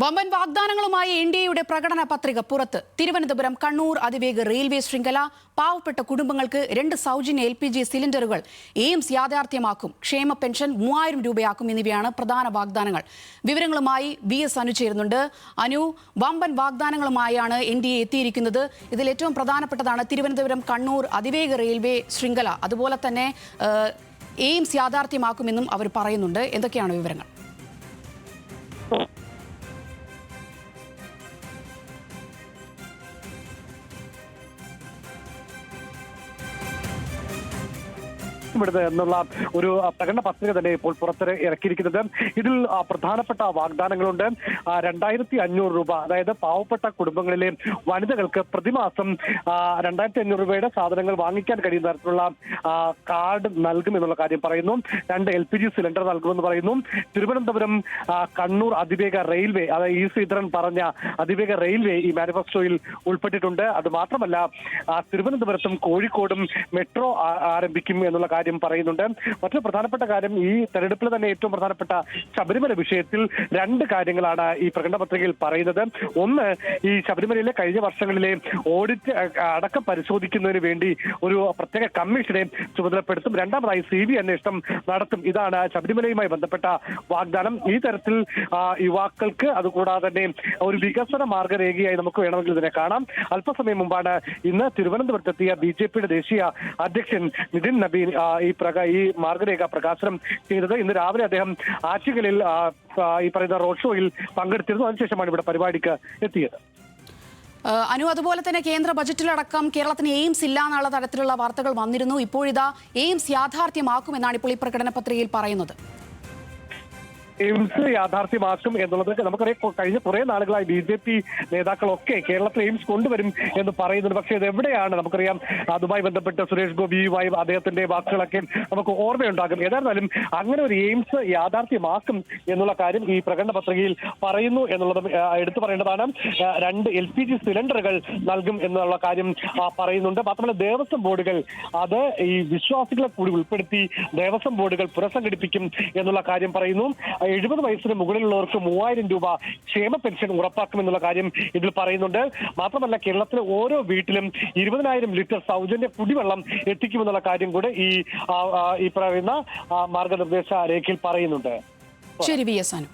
വമ്പൻ വാഗ്ദാനങ്ങളുമായി എൻഡിഎയുടെ പ്രകടന പത്രിക പുറത്ത്. തിരുവനന്തപുരം കണ്ണൂർ അതിവേഗ റെയിൽവേ ശൃംഖല, പാവപ്പെട്ട കുടുംബങ്ങൾക്ക് 2 സൗജന്യ LPG സിലിണ്ടറുകൾ, എയിംസ് യാഥാർത്ഥ്യമാക്കും, ക്ഷേമ പെൻഷൻ 3000 രൂപയാക്കും എന്നിവയാണ് പ്രധാന വാഗ്ദാനങ്ങൾ. വിവരങ്ങളുമായി BS അനു ചേരുന്നുണ്ട്. അനു, വമ്പൻ വാഗ്ദാനങ്ങളുമായാണ് എൻഡിഎ എത്തിയിരിക്കുന്നത്. ഇതിൽ ഏറ്റവും പ്രധാനപ്പെട്ടതാണ് തിരുവനന്തപുരം കണ്ണൂർ അതിവേഗ റെയിൽവേ ശൃംഖല. അതുപോലെ തന്നെ എയിംസ് യാഥാർത്ഥ്യമാക്കുമെന്നും അവർ പറയുന്നുണ്ട്. എന്തൊക്കെയാണ് വിവരങ്ങൾ? എന്നുള്ള ഒരു പ്രകടന പത്രിക തന്നെ ഇപ്പോൾ ഇറക്കിയിരിക്കുന്നത്. ഇതിൽ പ്രധാനപ്പെട്ട വാഗ്ദാനങ്ങളുണ്ട്. 2500 രൂപ, അതായത് പാവപ്പെട്ട കുടുംബങ്ങളിലെ വനിതകൾക്ക് പ്രതിമാസം 2500 രൂപയുടെ സാധനങ്ങൾ വാങ്ങിക്കാൻ കഴിയുന്ന തരത്തിലുള്ള കാർഡ് നൽകുമെന്നുള്ള കാര്യം പറയുന്നു. 2 LPG സിലിണ്ടർ നൽകുമെന്ന് പറയുന്നു. തിരുവനന്തപുരം കണ്ണൂർ അതിവേഗ റെയിൽവേ, അതായത് ഇ ശ്രീധരൻ പറഞ്ഞ അതിവേഗ റെയിൽവേ ഈ മാനിഫെസ്റ്റോയിൽ ഉൾപ്പെട്ടിട്ടുണ്ട്. അത് മാത്രമല്ല, തിരുവനന്തപുരത്തും കോഴിക്കോടും മെട്രോ ആരംഭിക്കും എന്നുള്ള കാര്യം പറയുന്നുണ്ട്. മറ്റൊരു പ്രധാനപ്പെട്ട കാര്യം, ഈ തെരഞ്ഞെടുപ്പിൽ തന്നെ ഏറ്റവും പ്രധാനപ്പെട്ട ശബരിമല വിഷയത്തിൽ 2 കാര്യങ്ങളാണ് ഈ പ്രകടന പത്രികയിൽ പറയുന്നത്. ഒന്ന്, ഈ ശബരിമലയിലെ കഴിഞ്ഞ വർഷങ്ങളിലെ ഓഡിറ്റ് അടക്കം പരിശോധിക്കുന്നതിന് വേണ്ടി ഒരു പ്രത്യേക കമ്മീഷനെ ചുമതലപ്പെടുത്തും. രണ്ടാമതായി CBI അന്വേഷണം നടത്തും. ഇതാണ് ശബരിമലയുമായി ബന്ധപ്പെട്ട വാഗ്ദാനം. ഈ തരത്തിൽ യുവാക്കൾക്ക്, അതുകൂടാതെ തന്നെ ഒരു വികസന മാർഗരേഖയായി നമുക്ക് വേണമെങ്കിൽ ഇതിനെ കാണാം. അല്പസമയം മുമ്പാണ് ഇന്ന് തിരുവനന്തപുരത്തെത്തിയ BJPയുടെ ദേശീയ അധ്യക്ഷൻ നിതിൻ നബീൻ ഈ മാർഗരേഖ പ്രകാശനം ചെയ്തത്. ഇന്ന് രാവിലെ അദ്ദേഹം ആറ്റിങ്ങലിൽ ഈ പറയുന്ന റോഡ് ഷോയിൽ പങ്കെടുത്തിരുന്നു. അതിനുശേഷമാണ് ഇവിടെ പരിപാടിക്ക് എത്തിയത്. അനു, അതുപോലെ തന്നെ കേന്ദ്ര ബജറ്റിലടക്കം കേരളത്തിന് എയിംസ് ഇല്ല എന്നുള്ള തരത്തിലുള്ള വാർത്തകൾ വന്നിരുന്നു. ഇപ്പോഴിതാ എയിംസ് യാഥാർത്ഥ്യമാക്കുമെന്നാണ് ഇപ്പോൾ ഈ പ്രകടന പത്രികയിൽ പറയുന്നത്. എയിംസ് യാഥാർത്ഥ്യമാക്കും എന്നുള്ളത് നമുക്കറിയാം. കഴിഞ്ഞ കുറെ നാളുകളായി BJP നേതാക്കളൊക്കെ കേരളത്തിൽ എയിംസ് കൊണ്ടുവരും എന്ന് പറയുന്നുണ്ട്. പക്ഷേ ഇത് എവിടെയാണ്? നമുക്കറിയാം, അതുമായി ബന്ധപ്പെട്ട് സുരേഷ് ഗോപിയുമായി അദ്ദേഹത്തിന്റെ വാക്കുകളൊക്കെ നമുക്ക് ഓർമ്മയുണ്ടാകും. ഏതായിരുന്നാലും അങ്ങനെ ഒരു എയിംസ് യാഥാർത്ഥ്യമാക്കും എന്നുള്ള കാര്യം ഈ പ്രകടന പത്രികയിൽ പറയുന്നു എന്നുള്ളതും എടുത്തു പറയേണ്ടതാണ്. 2 LPG സിലിണ്ടറുകൾ നൽകും എന്നുള്ള കാര്യം പറയുന്നുണ്ട്. മാത്രമല്ല, ദേവസ്വം ബോർഡുകൾ, അത് ഈ വിശ്വാസികളെ കൂടി ഉൾപ്പെടുത്തി ദേവസ്വം ബോർഡുകൾ പുനഃസംഘടിപ്പിക്കും എന്നുള്ള കാര്യം പറയുന്നു. 70 വയസ്സിന് മുകളിലുള്ളവർക്ക് 3000 രൂപ ക്ഷേമ പെൻഷൻ ഉറപ്പാക്കുമെന്നുള്ള കാര്യം ഇതിൽ പറയുന്നുണ്ട്. മാത്രമല്ല, കേരളത്തിലെ ഓരോ വീട്ടിലും 20,000 ലിറ്റർ സൗജന്യ കുടിവെള്ളം എത്തിക്കുമെന്നുള്ള കാര്യം കൂടെ ഈ പറയുന്ന മാർഗനിർദ്ദേശ രേഖയിൽ പറയുന്നുണ്ട്. ശരി, BS അനു.